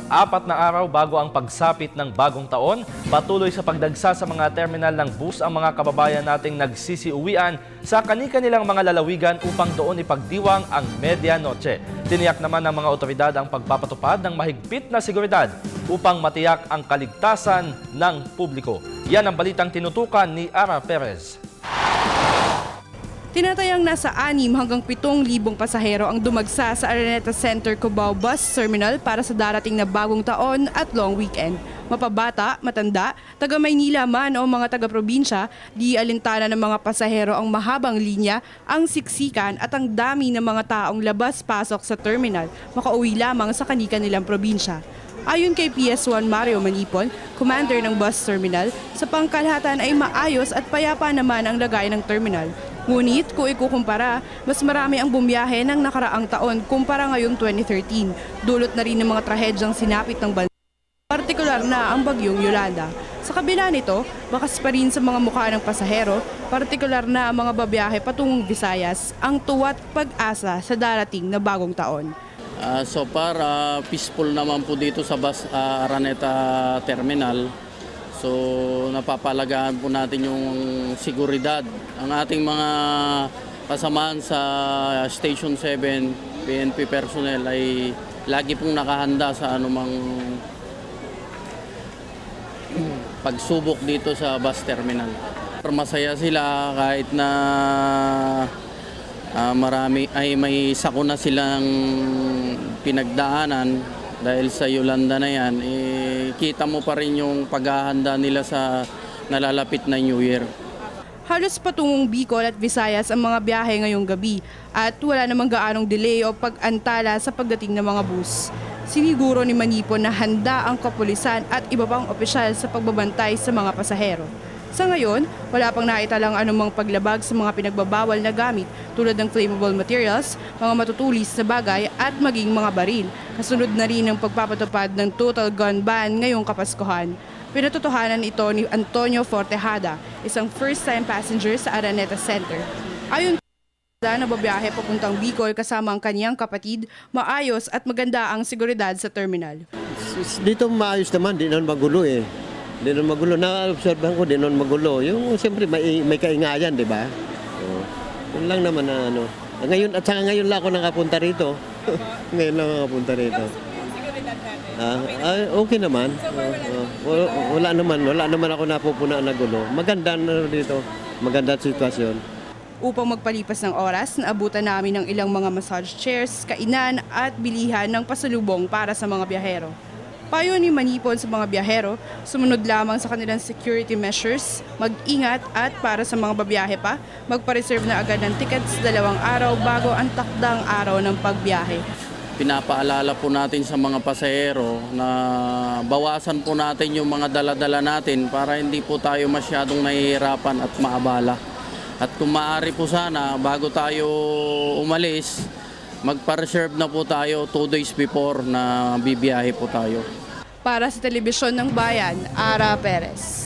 4 na araw bago ang pagsapit ng bagong taon, patuloy sa pagdagsa sa mga terminal ng bus ang mga kababayan nating nagsisiuwian sa kani-kanilang mga lalawigan upang doon ipagdiwang ang medianoche. Tiniyak naman ng mga otoridad ang pagpapatupad ng mahigpit na seguridad upang matiyak ang kaligtasan ng publiko. Yan ang balitang tinutukan ni Ara Perez. Tinatayang nasa 6 hanggang 7,000 pasahero ang dumagsa sa Araneta Center Cubao Bus Terminal para sa darating na bagong taon at long weekend. Mapabata, matanda, taga Maynila man o mga taga-probinsya, di alintana ng mga pasahero ang mahabang linya, ang siksikan at ang dami ng mga taong labas-pasok sa terminal, makauwi lamang sa kani-kanilang probinsya. Ayon kay PS1 Mario Manipon, commander ng bus terminal, sa pangkalahatan ay maayos at payapa naman ang lagay ng terminal. Ngunit kung ikukumpara, mas marami ang bumiyahe ng nakaraang taon kumpara ngayong 2013. Dulot na rin ng mga trahedyang sinapit ng bansa, partikular na ang bagyong Yolanda. Sa kabila nito, bakas pa rin sa mga mukha ng pasahero, partikular na ang mga babiyahe patungong Visayas, ang tuwa't pag-asa sa darating na bagong taon. So far, peaceful naman po dito sa Araneta Terminal. So napapalagaan po natin yung seguridad. Ang ating mga kasamaan sa Station 7, PNP personnel ay lagi pong nakahanda sa anumang pagsubok dito sa bus terminal. Masaya sila kahit na may sakuna silang pinagdaanan dahil sa Yolanda na yan, kita mo pa rin yung paghahanda nila sa nalalapit na New Year. Halos patungong Bicol at Visayas ang mga biyahe ngayong gabi at wala namang gaanong delay o pag-antala sa pagdating ng mga bus. Siniguro ni Manipon na handa ang kapulisan at iba pang opisyal sa pagbabantay sa mga pasahero. Sa ngayon, wala pang naitalang anumang paglabag sa mga pinagbabawal na gamit tulad ng flammable materials, mga matutulis na bagay at maging mga baril. Kasunod na rin ang pagpapatupad ng total gun ban ngayong Kapaskuhan. Pinatotohanan ito ni Antonio Fortejada, isang first-time passenger sa Araneta Center. Ayon na babiyahe papuntang Bicol kasama ang kanyang kapatid, maayos at maganda ang seguridad sa terminal. Dito maayos naman, di naman magulo eh. Di naman magulo. Na-observehan ko, di naman magulo. Yung siyempre may kaingayan, di ba? Yun lang naman na ano. Ngayon, at saka ngayon lang ako nakapunta rito. Ngayon lang ako nakapunta rito. Okay naman. Wala naman ako napupuna na gulo. Maganda na dito. Maganda sitwasyon. Upang magpalipas ng oras, naabutan namin ng ilang mga massage chairs, kainan at bilihan ng pasalubong para sa mga biyahero. Payo ni Manipon sa mga biyahero, sumunod lamang sa kanilang security measures, mag-ingat at para sa mga babiyahe pa, magpa-reserve na agad ng tickets 2 araw bago ang takdang araw ng pagbiyahe. Pinapaalala po natin sa mga pasahero na bawasan po natin yung mga dala-dala natin para hindi po tayo masyadong nahihirapan at maabala. At kung maaari po sana, bago tayo umalis, magpa-reserve na po tayo 2 days before na bibiyahe po tayo. Para sa Telebisyon ng Bayan, Ara Perez.